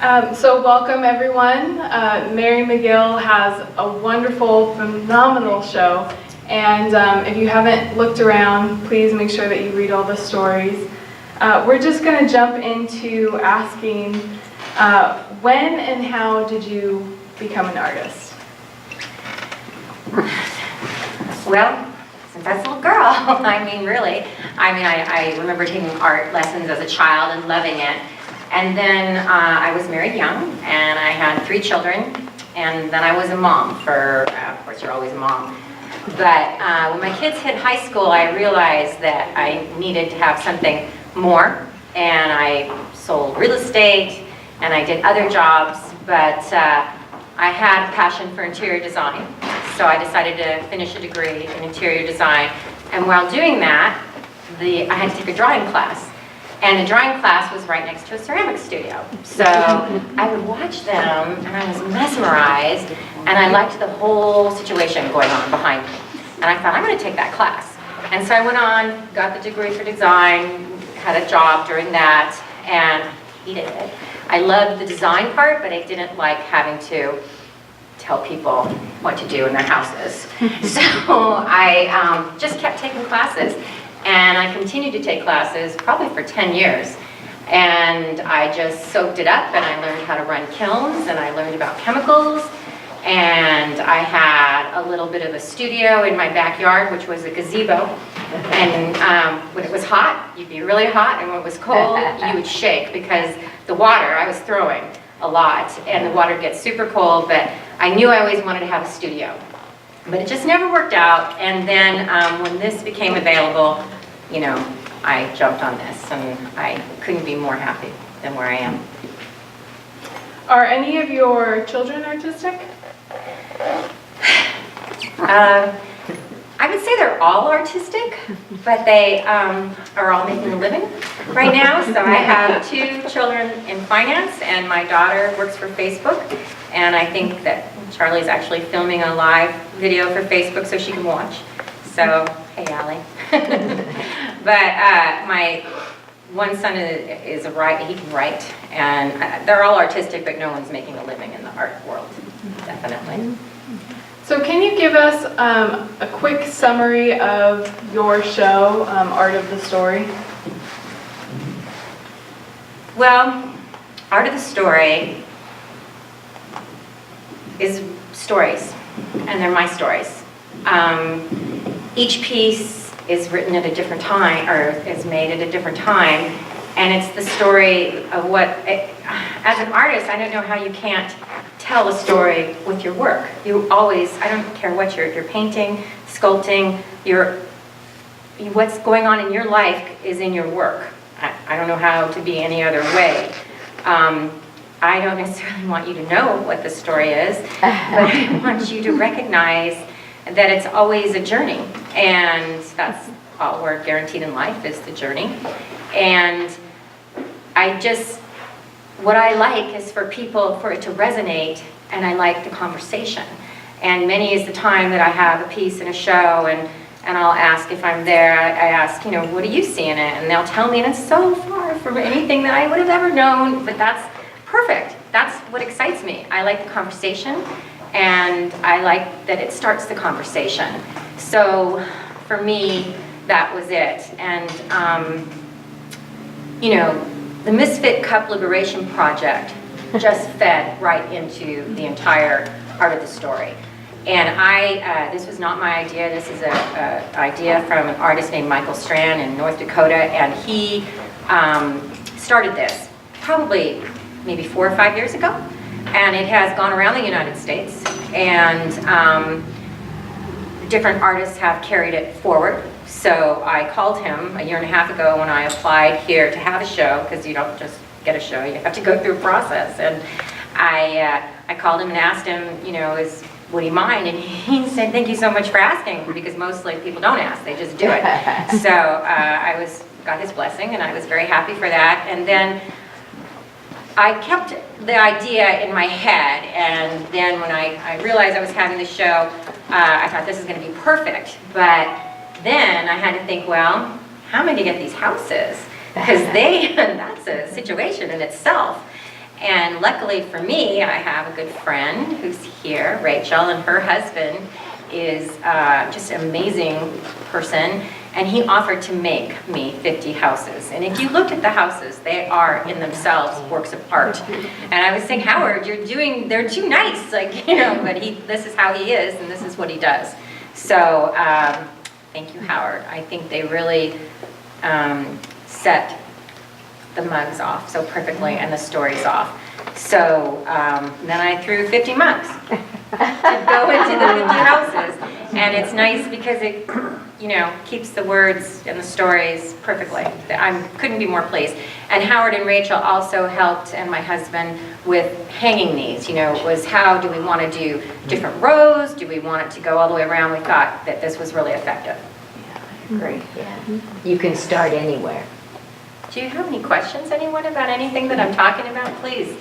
So welcome everyone. Mary McGill has a wonderful, phenomenal show, and if you haven't looked around, please make sure that you read all the stories. We're just going to jump into asking, when and how did you become an artist? Well, since I was a little girl, I remember taking art lessons as a child and loving it. And then I was married young, and I had 3 children, and then I was a mom for, of course you're always a mom. But when my kids hit high school, I realized that I needed to have something more, and I sold real estate, and I did other jobs, but I had a passion for interior design, so I decided to finish a degree in interior design. And while doing that, I had to take a drawing class. And the drawing class was right next to a ceramic studio. So I would watch them, and I was mesmerized, and I liked the whole situation going on behind me. And I thought, I'm going to take that class. And so I went on, got the degree for design, had a job during that, and hated it. I loved the design part, but I didn't like having to tell people what to do in their houses. So I just kept taking classes. And I continued to take classes probably for 10 years. And I just soaked it up, and I learned how to run kilns, and I learned about chemicals. And I had a little bit of a studio in my backyard, which was a gazebo. And when it was hot, you'd be really hot, and when it was cold, you would shake, because the water, I was throwing a lot, and the water gets super cold, but I knew I always wanted to have a studio. But it just never worked out, and then when this became available, you know, I jumped on this, and I couldn't be more happy than where I am. Are any of your children artistic? I would say they're all artistic, but they are all making a living right now. So I have 2 children in finance, and my daughter works for Facebook, and I think that Charlie's actually filming a live video for Facebook so she can watch. So, hey, Allie. But my one son is a writer, he can write, and they're all artistic, but no one's making a living in the art world, definitely. So can you give us a quick summary of your show, Art of the Story? Well, Art of the Story is stories, and they're my stories. Each piece is written at a different time, or is made at a different time, and it's the story of what, as an artist, I don't know how you can't tell a story with your work. You always, I don't care what you're painting, sculpting, what's going on in your life is in your work. I don't know how to be any other way. I don't necessarily want you to know what the story is, but I want you to recognize that it's always a journey, and that's all we're guaranteed in life is the journey. And what I like is for it to resonate, and I like the conversation. And many is the time that I have a piece in a show, and I'll ask if I'm there, I ask, what do you see in it? And they'll tell me, and it's so far from anything that I would have ever known, but that's perfect. That's what excites me. I like the conversation, and I like that it starts the conversation. So for me, that was it. And, the Misfit Cup Liberation Project just fed right into the entire Art of the Story. And this was not my idea. This is an idea from an artist named Michael Strand in North Dakota, and he started this probably maybe 4 or 5 years ago. And it has gone around the United States, and different artists have carried it forward. So I called him 1.5 years ago when I applied here to have a show, because you don't just get a show, you have to go through a process. And I called him and asked him, would he mind? And he said, thank you so much for asking, because mostly people don't ask, they just do it. So I got his blessing, and I was very happy for that. And then I kept the idea in my head, and then when I realized I was having the show, I thought this is going to be perfect. But then I had to think, well, how am I going to get these houses? Because that's a situation in itself. And luckily for me, I have a good friend who's here, Rachel, and her husband is just an amazing person, and he offered to make me 50 houses. And if you looked at the houses, they are in themselves works of art. And I was saying, Howard, they're too nice, like, you know, but this is how he is, and this is what he does. So thank you, Howard. I think they really set the mugs off so perfectly and the stories off. So then I threw 50 mugs to go into the 50 houses. And it's nice because it, you know, keeps the words and the stories perfectly. I couldn't be more pleased. And Howard and Rachel also helped, and my husband, with hanging these. You know, it was how do we want to do different rows? Do we want it to go all the way around? We thought that this was really effective. Yeah, I agree. Yeah. You can start anywhere. Do you have any questions, anyone, about anything that I'm talking about? Please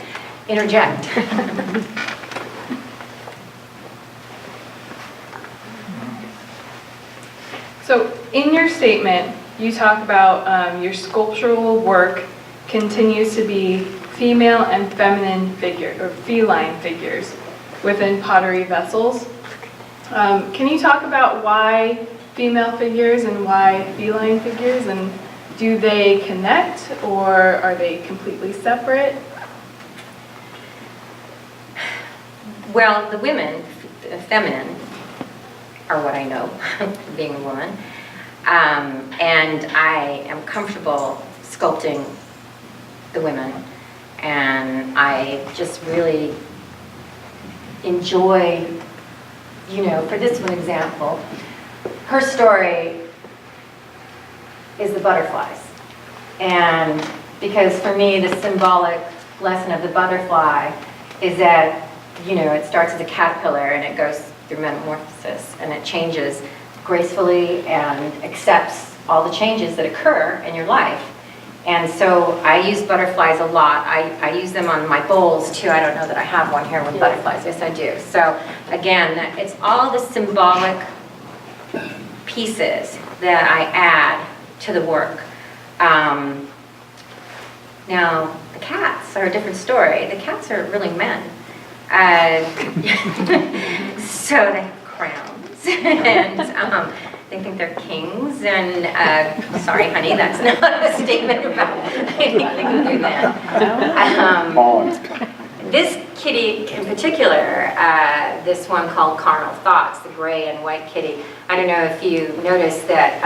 interject. So in your statement, you talk about your sculptural work continues to be female and feminine feline figures within pottery vessels. Can you talk about why female figures and why feline figures, and do they connect or are they completely separate? Well, the women, feminine, are what I know, being a woman. And I am comfortable sculpting the women. And I just really enjoy, you know, for this one example, her story is the butterflies. And because for me, the symbolic lesson of the butterfly is that, you know, it starts as a caterpillar and it goes through metamorphosis and it changes gracefully and accepts all the changes that occur in your life. And so I use butterflies a lot. I use them on my bowls too. I don't know that I have one here with butterflies. Yes, I do. So again, it's all the symbolic pieces that I add to the work. Now, the cats are a different story. The cats are really men. So they have crowns, and they think they're kings, and sorry honey, that's not a statement about anything to do that. This kitty in particular, this one called Carnal Thoughts, the gray and white kitty, I don't know if you noticed that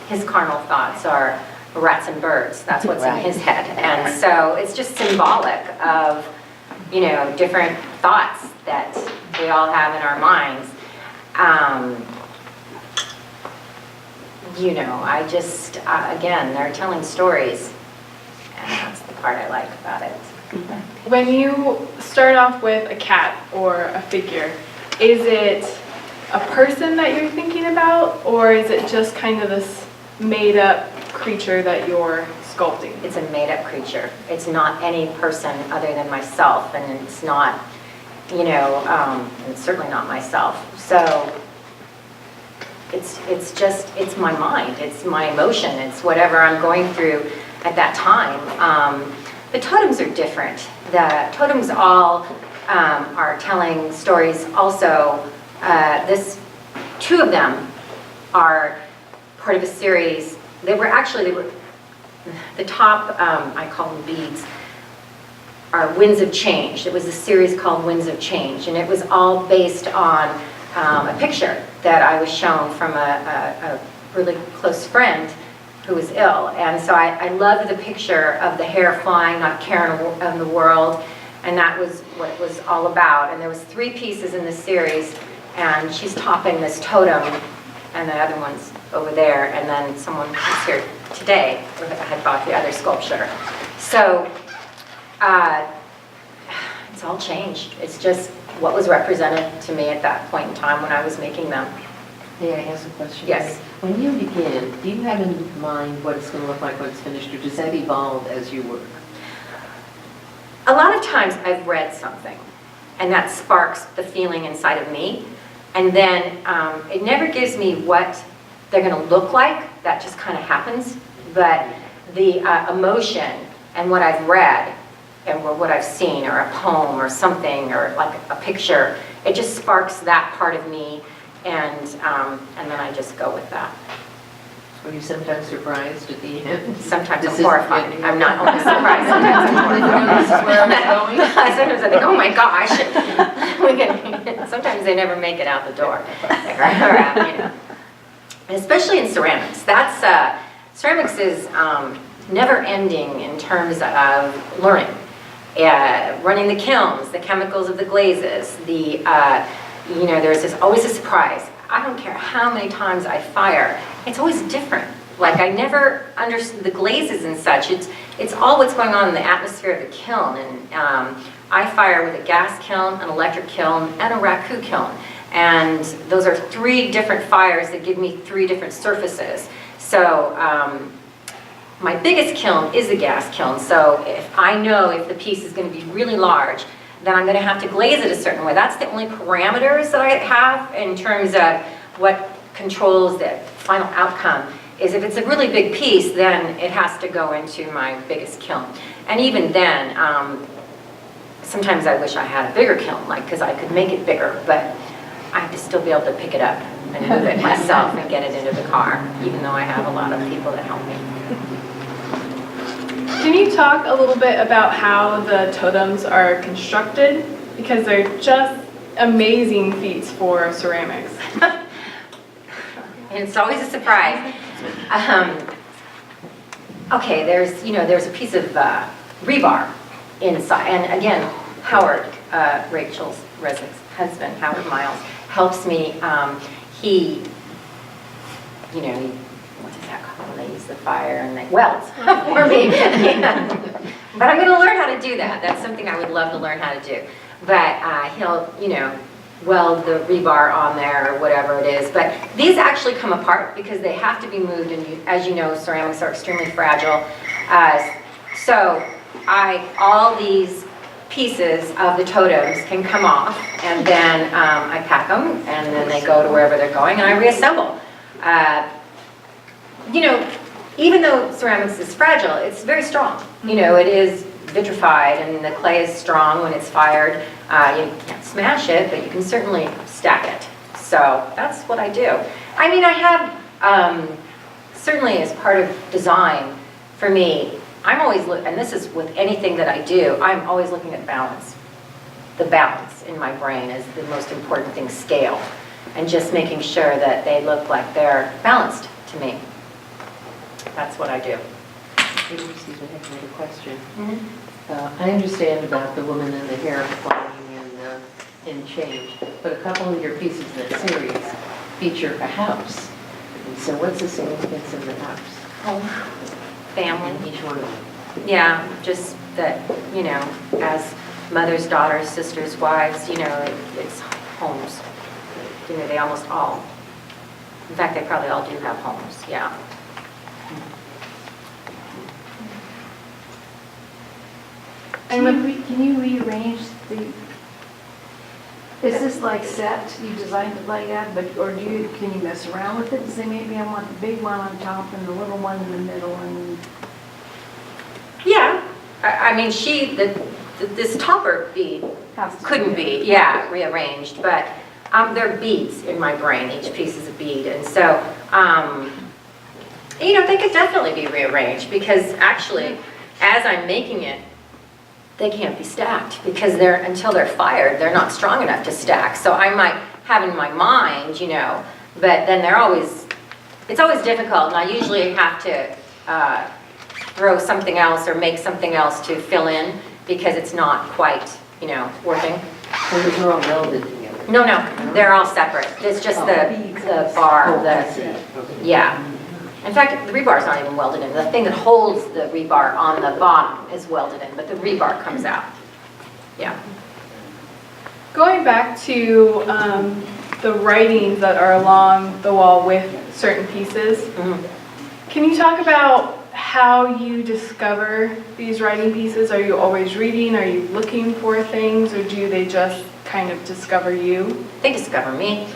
his carnal thoughts are rats and birds. That's what's in his head. And so it's just symbolic of, you know, different thoughts that we all have in our minds. You know, I just, again, they're telling stories, and that's the part I like about it. When you start off with a cat or a figure, is it a person that you're thinking about, or is it just kind of this made-up creature that you're sculpting? It's a made-up creature. It's not any person other than myself, and it's not, you know, it's certainly not myself. So it's just, it's my mind, it's my emotion, it's whatever I'm going through at that time. The totems are different. The totems all are telling stories also. Two of them are part of a series. They were the top, I call them beads, are Winds of Change. It was a series called Winds of Change, and it was all based on a picture that I was shown from a really close friend who was ill. And so I loved the picture of the hair flying, not caring of the world, and that was what it was all about. And there was 3 pieces in this series, and she's topping this totem, and the other one's over there, and then someone who's here today had bought the other sculpture. So it's all changed. It's just what was represented to me at that point in time when I was making them. May I ask a question? Yes. When you begin, do you have in mind what it's going to look like when it's finished, or does that evolve as you work? A lot of times I've read something, and that sparks the feeling inside of me, and then it never gives me what they're going to look like. That just kind of happens. But the emotion and what I've read or what I've seen, or a poem, or something, or like a picture. It just sparks that part of me, and then I just go with that. Are you sometimes surprised at the end? Sometimes This I'm is- horrified. I'm not only surprised, sometimes I'm horrified. This is where I'm going? Sometimes I think, oh my gosh. Sometimes they never make it out the door. You know. And especially in ceramics. Ceramics is never ending in terms of learning. Running the kilns, the chemicals of the glazes, there's always a surprise. I don't care how many times I fire, it's always different. Like I never understood the glazes and such. It's all what's going on in the atmosphere of the kiln. And I fire with a gas kiln, an electric kiln, and a raku kiln. And those are 3 different fires that give me 3 different surfaces. So my biggest kiln is a gas kiln. So if I know if the piece is going to be really large, then I'm going to have to glaze it a certain way. That's the only parameters that I have in terms of what controls the final outcome. Is if it's a really big piece, then it has to go into my biggest kiln. And even then, sometimes I wish I had a bigger kiln, because I could make it bigger, but I have to still be able to pick it up and move it myself and get it into the car, even though I have a lot of people that help me. Can you talk a little bit about how the totems are constructed? Because they're just amazing feats for ceramics. And it's always a surprise. Okay, there's a piece of rebar inside, and again, Howard, Rachel's husband, Howard Miles, helps me. What is that called? They use the fire and they weld for me. Yeah. But I'm going to learn how to do that. That's something I would love to learn how to do. But he'll, weld the rebar on there or whatever it is. But these actually come apart because they have to be moved, and as you know, ceramics are extremely fragile. So all these pieces of the totems can come off, and then I pack them, and then they go to wherever they're going, and I reassemble. Even though ceramics is fragile, it's very strong. It is vitrified, and the clay is strong when it's fired. You can't smash it, but you can certainly stack it. So that's what I do. I mean, I have, certainly as part of design, for me, I'm always, and this is with anything that I do, I'm always looking at balance. The balance in my brain is the most important thing, scale. And just making sure that they look like they're balanced to me. That's what I do. Excuse me, I have another question. I understand about the woman and the hair flying and change, but a couple of your pieces in that series feature a house. And so what's the significance of the house? Home, family. In each one of them? Yeah, just that, as mothers, daughters, sisters, wives, it's homes. They almost all. In fact, they probably all do have homes, yeah. Can you rearrange is this like set, you designed it like that, or can you mess around with it and say, maybe I want the big one on top and the little one in the middle and... Yeah, I mean, this topper bead couldn't be, rearranged, but there are beads in my brain. Each piece is a bead, and so, they could definitely be rearranged, because actually, as I'm making it, they can't be stacked, because until they're fired, they're not strong enough to stack. So I might have in my mind, but then it's always difficult, and I usually have to throw something else or make something else to fill in, because it's not quite, working. So those are all welded together? No, they're all separate. It's just the bar, yeah. In fact, the rebar is not even welded in. The thing that holds the rebar on the bottom is welded in, but the rebar comes out. Yeah. Going back to the writings that are along the wall with certain pieces, can you talk about how you discover these writing pieces? Are you always reading? Are you looking for things, or do they just kind of discover you? They discover me.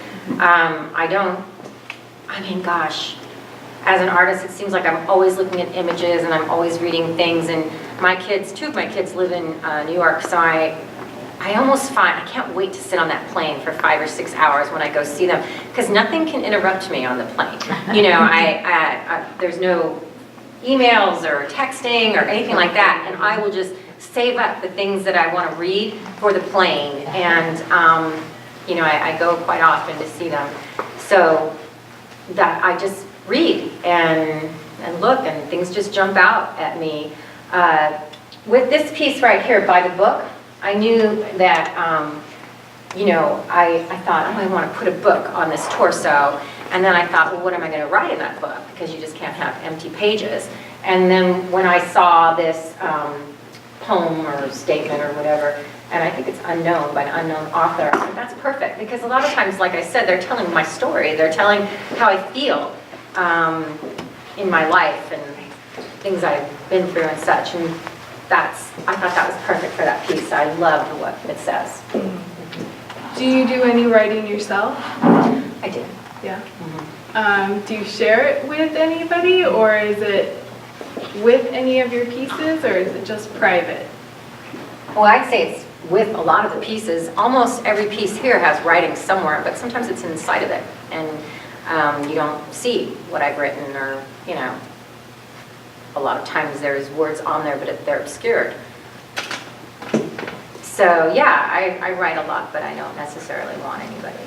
as an artist, it seems like I'm always looking at images and I'm always reading things. And my kids, 2 of my kids live in New York, so I almost find, I can't wait to sit on that plane for 5 or 6 hours when I go see them, because nothing can interrupt me on the plane. You know, there's no emails or texting or anything like that, and I will just save up the things that I want to read for the plane. And, you know, I go quite often to see them. So that I just read and look, and things just jump out at me. With this piece right here, by the book, I knew that, you know, I thought, oh, I want to put a book on this torso. And then I thought, well, what am I going to write in that book? Because you just can't have empty pages. And then when I saw this poem or statement or whatever, and I think it's unknown by an unknown author, I said, that's perfect. Because a lot of times, like I said, they're telling my story. They're telling how I feel in my life and things I've been through and such. And I thought that was perfect for that piece. I loved what it says. Do you do any writing yourself? I did. Yeah. Do you share it with anybody, or is it with any of your pieces, or is it just private? Well, I'd say it's with a lot of the pieces. Almost every piece here has writing somewhere, but sometimes it's inside of it, and you don't see what I've written, or, you know, a lot of times there's words on there, but they're obscured. So yeah, I write a lot, but I don't necessarily want anybody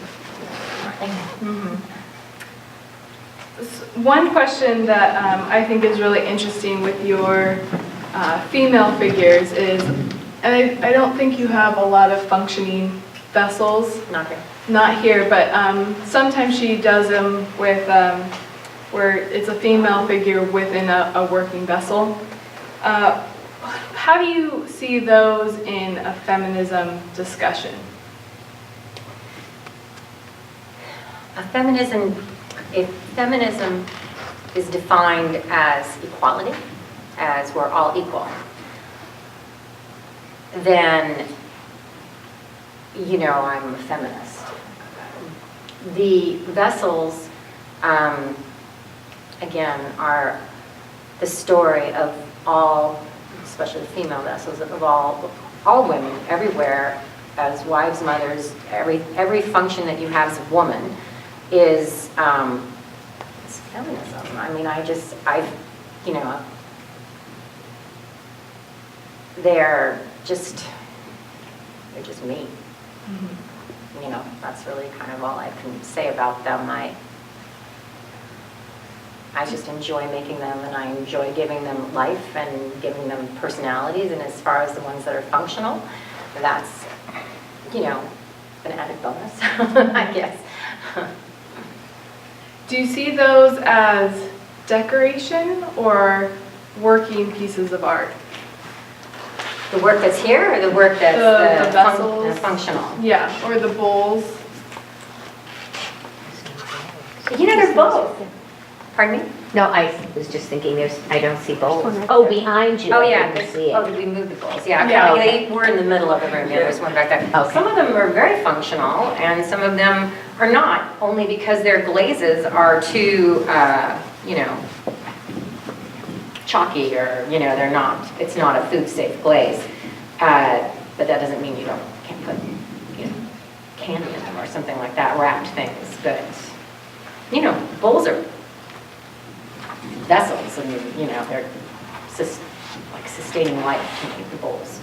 writing. One question that I think is really interesting with your female figures is, and I don't think you have a lot of functioning vessels. Not here. Not here, but sometimes she does them with, where it's a female figure within a working vessel. How do you see those in a feminism discussion? If feminism is defined as equality, as we're all equal, then, you know, I'm a feminist. The vessels, again, are the story of all, especially the female vessels, of all women everywhere, as wives, mothers. Every function that you have as a woman is it's feminism. I mean, you know, they're just me. You know, that's really kind of all I can say about them. I just enjoy making them, and I enjoy giving them life and giving them personalities. And as far as the ones that are functional, that's, you know, an added bonus, I guess. Do you see those as decoration or working pieces of art? The work that's here, or the work that's the vessels? Functional? Yeah, or the bowls. You know, they're both. Pardon me? No, I was just thinking, I don't see bowls. Oh, behind you. Oh, I yeah. didn't see Oh, it. did we move the bowls? Yeah, Yeah. they were in the middle of the room. Yeah, there's one back there. Okay. Some of them are very functional, and some of them are not, only because their glazes are too, you know, chalky, or, you know, it's not a food-safe glaze. But that doesn't mean can't put, you know, candy in them or something like that, wrapped things. But, you know, bowls are vessels, and, you know, they're like sustaining life to make the bowls.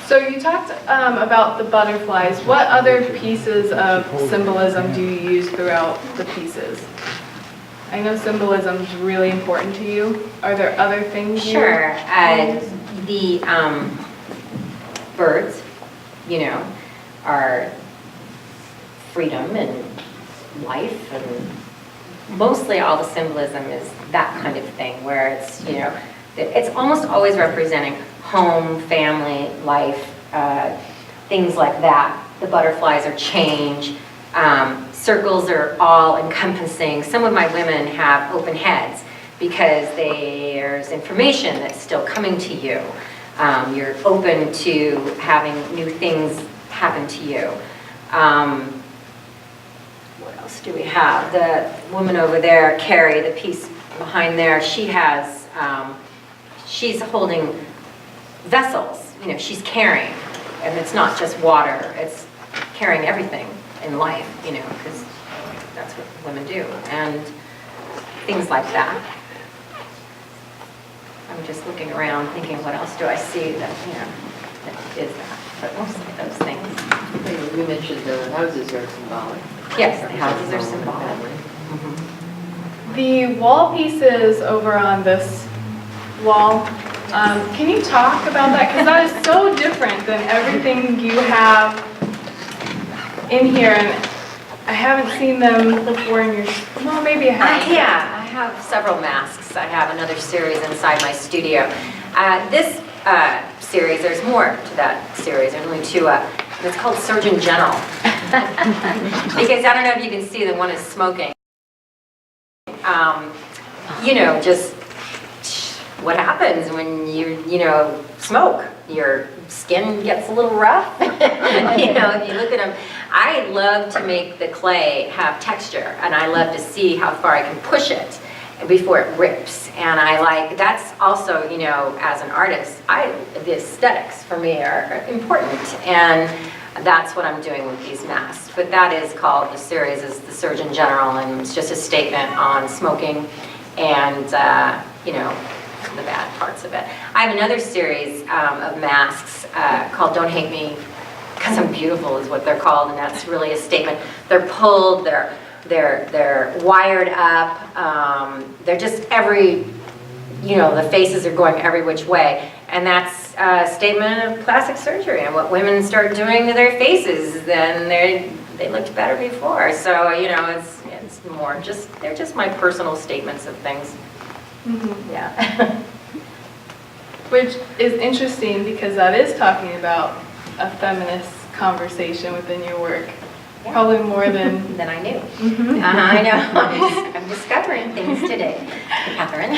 So you talked about the butterflies. What other pieces of symbolism do you use throughout the pieces? I know symbolism is really important to you. Are there other things you Sure. use? The birds, you know, are freedom and life, and mostly all the symbolism is that kind of thing, where it's, you know, it's almost always representing home, family, life, things like that. The butterflies are change. Circles are all encompassing. Some of my women have open heads because there's information that's still coming to you. You're open to having new things happen to you. What else do we have? woman over there, Carrie, the piece behind there, she has, she's holding vessels, you know, she's carrying, and it's not just water, it's carrying everything in life, you know, because that's what women do, and things like that. I'm just looking around thinking, what else do I see that, you know, that is that, but mostly those things. You mentioned the houses are symbolic. Yes, the houses are symbolic. The wall pieces over on this wall, can you talk about that? Because that is so different than everything you have in here, and I haven't seen them before in your, well, maybe I have. Yeah, I have several masks. I have another series inside my studio. This series, there's more to that series. There's only two. It's called Surgeon General. Because I don't know if you can see, the one is smoking. You know, just what happens when you know, smoke. Your skin gets a little rough. You know, if you look at them. I love to make the clay have texture, and I love to see how far I can push it before it rips. And I like, that's also, you know, as an artist, the aesthetics for me are important, and that's what I'm doing with these masks. But that is called, the series is the Surgeon General, and it's just a statement on smoking and, you know, the bad parts of it. I have another series of masks called Don't Hate Me Because I'm Beautiful is what they're called, and that's really a statement. They're pulled, they're wired up, they're just every, you know, the faces are going every which way. And that's a statement of plastic surgery and what women start doing to their faces, then they looked better before. So, you know, it's more just, they're just my personal statements of things. Mm-hmm. Yeah. Which is interesting because that is talking about a feminist conversation within your work. Yeah. Probably more than Than I knew. Mhm. I know. I'm discovering things today, Catherine.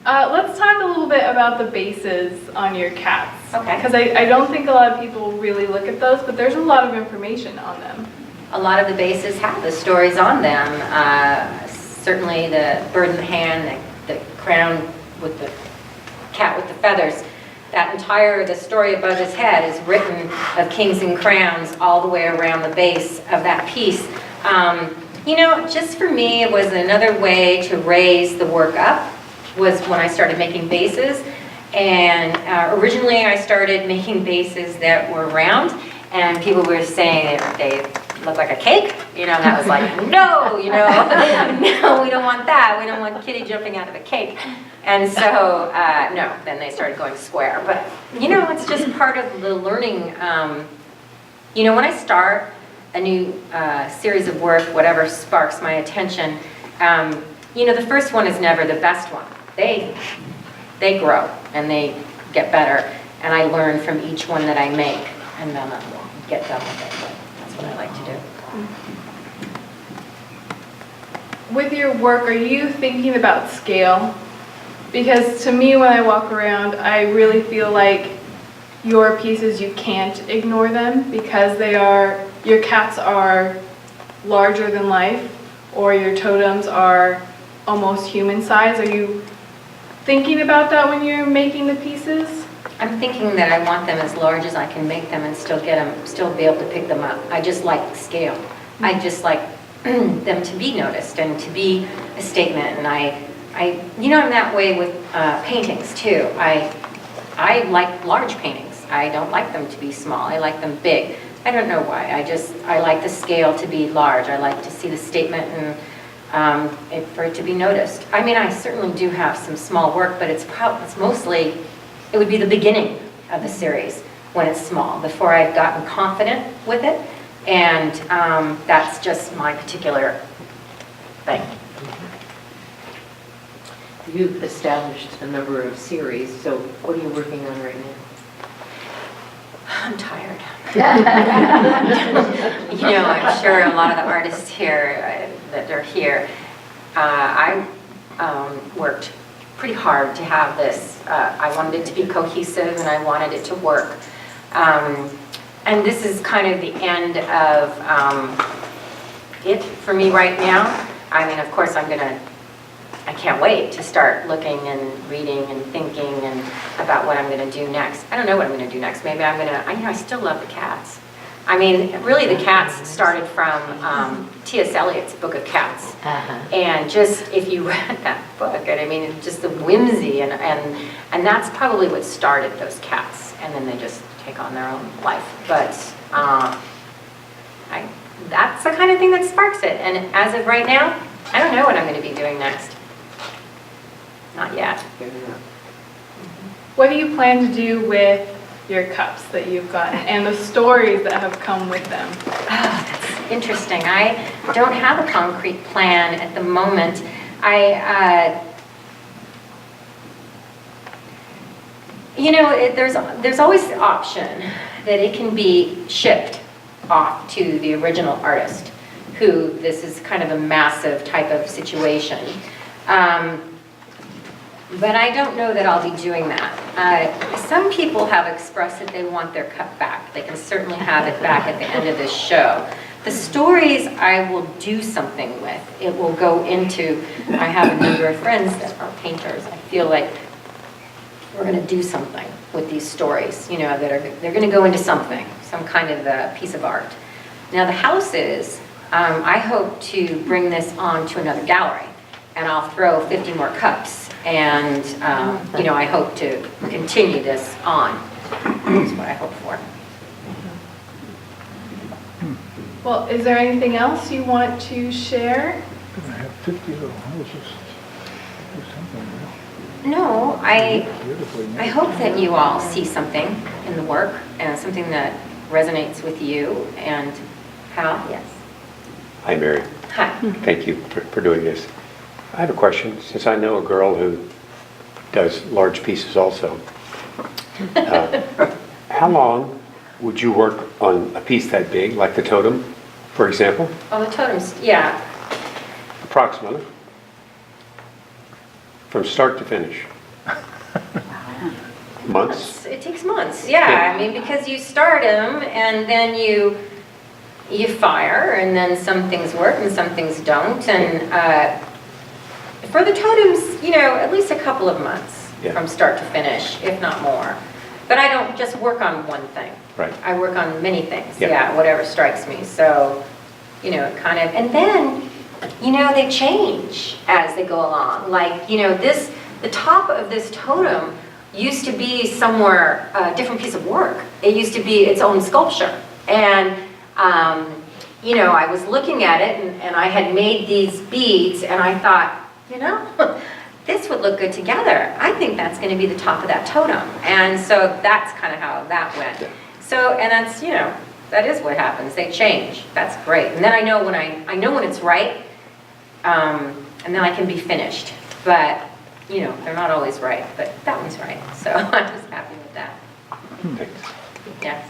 Let's talk a little bit about the bases on your cats. Okay. Because I don't think a lot of people really look at those, but there's a lot of information on them. A lot of the bases have the stories on them. Certainly the bird in the hand, the crown with the cat with the feathers. That entire, the story above his head is written of kings and crowns all the way around the base of that piece. You know, just for me, it was another way to raise the work up, was when I started making bases. And originally I started making bases that were round, and people were saying they look like a cake. You know, that was like, no, you know, no, we don't want that. We don't want Kitty jumping out of a cake. And so, no, then they started going square. But, you know, it's just part of the learning. You know, when I start a new series of work, whatever sparks my attention, you know, the first one is never the best one. They grow and they get better. And I learn from each one that I make, and then I'll get done with it. But that's what I like to do. With your work, are you thinking about scale? Because to me, when I walk around, I really feel like your pieces, you can't ignore them because they are, your cats are larger than life, or your totems are almost human size. Are you thinking about that when you're making the pieces? I'm thinking that I want them as large as I can make them and still get them, still be able to pick them up. I just like scale. I just like them to be noticed and to be a statement. And I, you know, I'm that way with paintings too. I like large paintings. I don't like them to be small. I like them big. I don't know why. I like the scale to be large. I like to see the statement and for it to be noticed. I mean, I certainly do have some small work, but it's mostly, it would be the beginning of the series when it's small, before I've gotten confident with it. And that's just my particular thing. You've established a number of series, so what are you working on right now? I'm tired. You know, I'm sure a lot of the artists here that are here, I worked pretty hard to have this. I wanted it to be cohesive and I wanted it to work. And this is kind of the end of it for me right now. I mean, of course, I can't wait to start looking and reading and thinking and about what I'm going to do next. I don't know what I'm going to do next. Maybe I'm going to, I still love the cats. I mean, really the cats started from T.S. Eliot's Book of Cats. And just, if you read that book, and I mean, it's just the whimsy, and that's probably what started those cats. And then they just take on their own life. But that's the kind of thing that sparks it. And as of right now, I don't know what I'm going to be doing next. Not yet. What do you plan to do with your cups that you've gotten and the stories that have come with them? Oh, that's interesting. I don't have a concrete plan at the moment. There's always the option that it can be shipped off to the original artist, who this is kind of a massive type of situation. But I don't know that I'll be doing that. Some people have expressed that they want their cup back. They can certainly have it back at the end of this show. The stories I will do something with. It will go into, I have a number of friends that are painters. I feel like we're going to do something with these stories, they're going to go into something, some kind of a piece of art. Now the houses, I hope to bring this on to another gallery, and I'll throw 50 more cups. And, I hope to continue this on. That's what I hope for. Well, is there anything else you want to share? You're gonna have 50 little houses. Do something real No, I beautifully made. hope that you all see something in the work and something that resonates with you. And Hal, yes. Hi, Mary. Hi. Thank you for doing this. I have a question. Since I know a girl who does large pieces also, how long would you work on a piece that big, like the totem, for example? Oh, the totems, yeah. Approximately. From start to finish. Months? It takes months, yeah. I mean, because you start them and then you fire, and then some things work and some things don't. And for the totems, at least a couple of months from start to finish, if not more. But I don't just work on one thing. Right. I work on many things, whatever strikes me. So, it kind of, and then, they change as they go along. Like, the top of this totem used to be somewhere, a different piece of work. It used to be its own sculpture. And, I was looking at it, and I had made these beads, and I thought, this would look good together. I think that's going to be the top of that totem. And so that's kind of how that went. So, and that's, that is what happens. They change. That's great. And then I know when it's right, and then I can be finished. But, they're not always right, but that one's right. So I'm just happy with that. Thanks. Yes.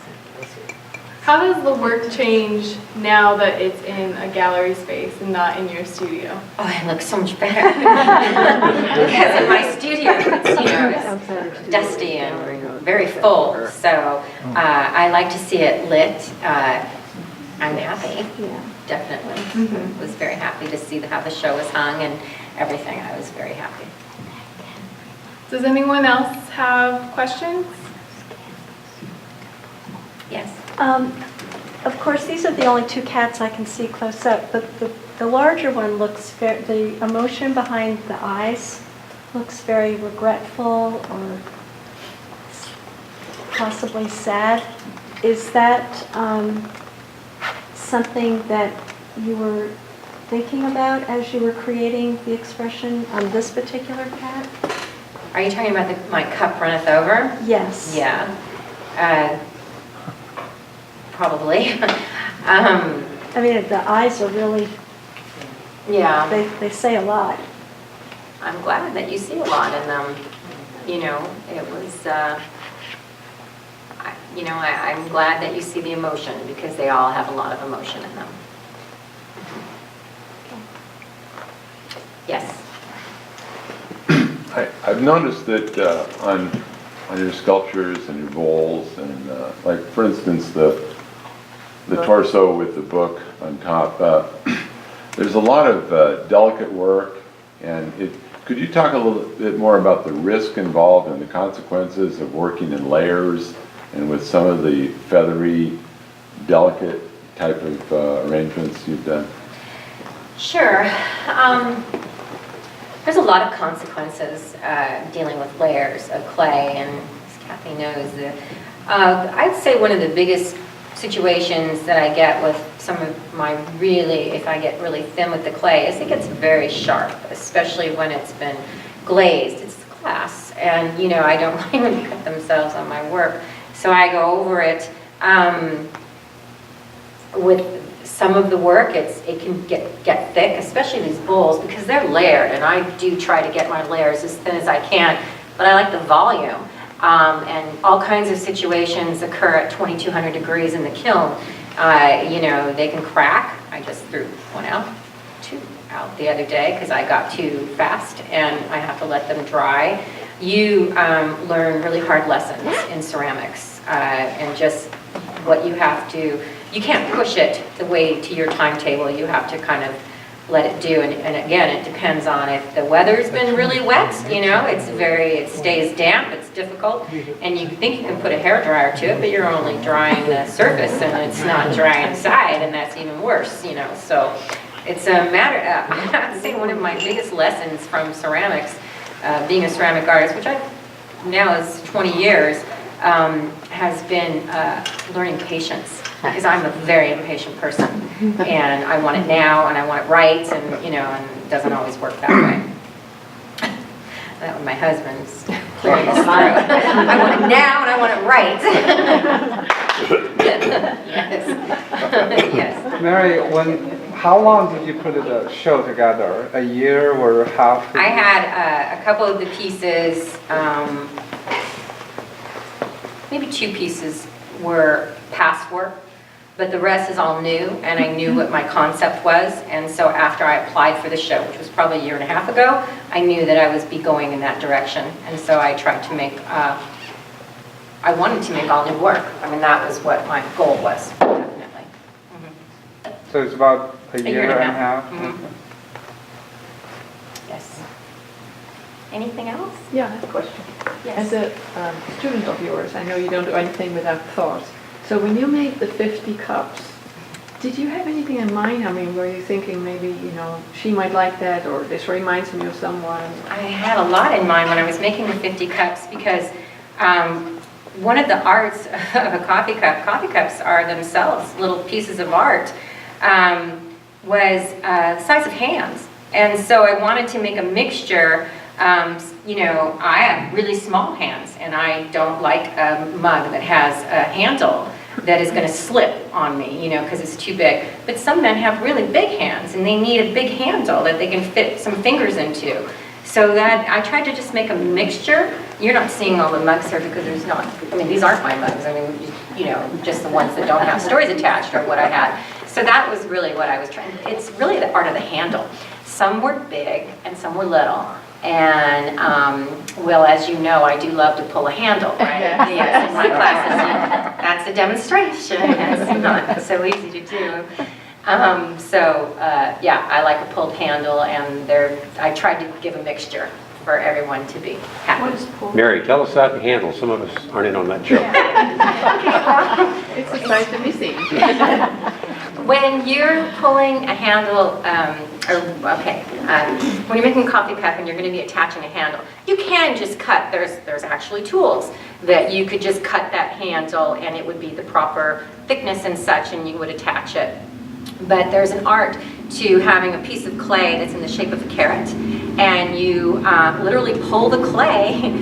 How does the work change now that it's in a gallery space and not in your studio? Oh, it looks so much better. Because in my studio, it's dusty and very full. So I like to see it lit. I'm happy, definitely. Was very happy to see how the show was hung and everything. I was very happy. Does anyone else have questions? Yes. Of course, these are the only two cats I can see close up, but the larger one looks very, the emotion behind the eyes looks very regretful or possibly sad. Is that something that you were thinking about as you were creating the expression on this particular cat? Are you talking about my cup runneth over? Yes. Yeah. Probably. I mean, the eyes are really, Yeah. they say a lot. I'm glad that you see a lot in them. It was, I'm glad that you see the emotion, because they all have a lot of emotion in them. Yes. I've noticed that on your sculptures and your bowls, and like for instance the torso with the book on top, there's a lot of delicate work, and could you talk a little bit more about the risk involved and the consequences of working in layers and with some of the feathery, delicate type of arrangements you've done? Sure. There's a lot of consequences dealing with layers of clay, and as Kathy knows, I'd say one of the biggest situations that I get with some of my if I get really thin with the clay, is it gets very sharp, especially when it's been glazed. It's glass, and I don't like when they cut themselves on my work, so I go over it. With some of the work, it can get thick, especially these bowls, because they're layered, and I do try to get my layers as thin as I can, but I like the volume. And all kinds of situations occur at 2200 degrees in the kiln. They can crack. I just threw two out the other day because I got too fast, and I have to let them dry. You learn really hard lessons in ceramics, and just what you have to, you can't push it the way to your timetable. You have to kind of let it do, and again, it depends on if the weather's been really wet, it stays damp, it's difficult, and you think you can put a hairdryer to it, but you're only drying the surface, and it's not dry inside, and that's even worse, so it's a matter of, I'd say one of my biggest lessons from ceramics, being a ceramic artist, which now is 20 years, has been learning patience, because I'm a very impatient person, and I want it now, and I want it right, and and it doesn't always work that way. That was my husband's clearing his throat. I want it now, and I want it right. Yes. Yes. Mary, how long did you put the show together? A year or half? I had a couple of the pieces, maybe 2 pieces were past work, but the rest is all new, and I knew what my concept was, and so after I applied for the show, which was probably a year and a half ago, I knew that I would be going in that direction, and so I tried to make, I wanted to make all new work. I mean, that was what my goal was, definitely. So it's about a year and a half? Mm-hmm. Yes. Anything else? Yeah, I have a question. Yes. As a student of yours, I know you don't do anything without thought. So when you made the 50 cups, did you have anything in mind? I mean, were you thinking maybe, she might like that, or this reminds me of someone? I had a lot in mind when I was making the 50 cups, because one of the arts of a coffee cups are themselves little pieces of art, was the size of hands. And so I wanted to make a mixture. I have really small hands, and I don't like a mug that has a handle that is going to slip on me, because it's too big. But some men have really big hands, and they need a big handle that they can fit some fingers into. So that I tried to just make a mixture. You're not seeing all the mugs here because there's not, these aren't my mugs. Just the ones that don't have stories attached are what I had. So that was really what I was trying. It's really the art of the handle. Some were big and some were little. And, well, as you know, I do love to pull a handle, right? Yes, in my classes. That's a demonstration. It's not so easy to do. Yeah, I like a pulled handle, and I tried to give a mixture for everyone to be happy. What is pulled? Mary, tell us about the handle. Some of us aren't in on that joke. It's a sight to be seen. When you're pulling a handle, when you're making a coffee cup and you're going to be attaching a handle, you can just cut. There's actually tools that you could just cut that handle, and it would be the proper thickness and such, and you would attach it. But there's an art to having a piece of clay that's in the shape of a carrot, and you literally pull the clay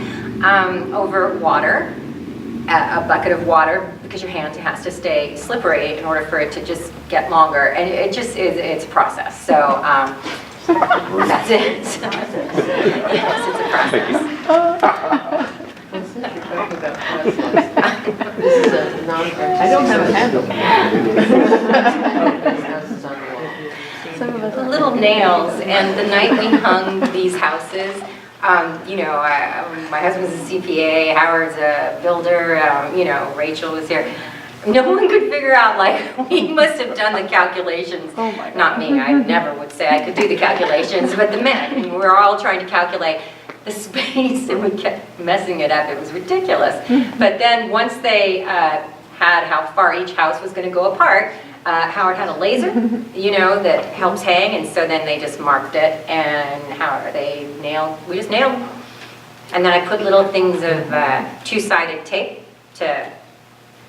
over water, a bucket of water, because your hand has to stay slippery in order for it to just get longer, and it's a process. So that's it. Yes, it's a process. Well, since you're talking about process, this is a non-artistic. I don't have a handle. This house is on the wall. The little nails, and the night we hung these houses, my husband's a CPA, Howard's a builder, Rachel was here. No one could figure out, like, we must have done the calculations. Oh my God. Not me, I never would say I could do the calculations, but the men. And we were all trying to calculate the space, and we kept messing it up. It was ridiculous. But then once they had how far each house was going to go apart, Howard had a laser, you know, that helps hang, and so then they just marked it, and we just nailed them. And then I put little things of two-sided tape to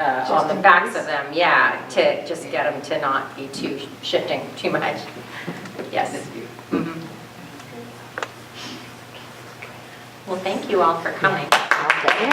on the backs of them, yeah, to just get them to not be shifting too much. Yes. Mhm. Well, thank you all for coming. Okay.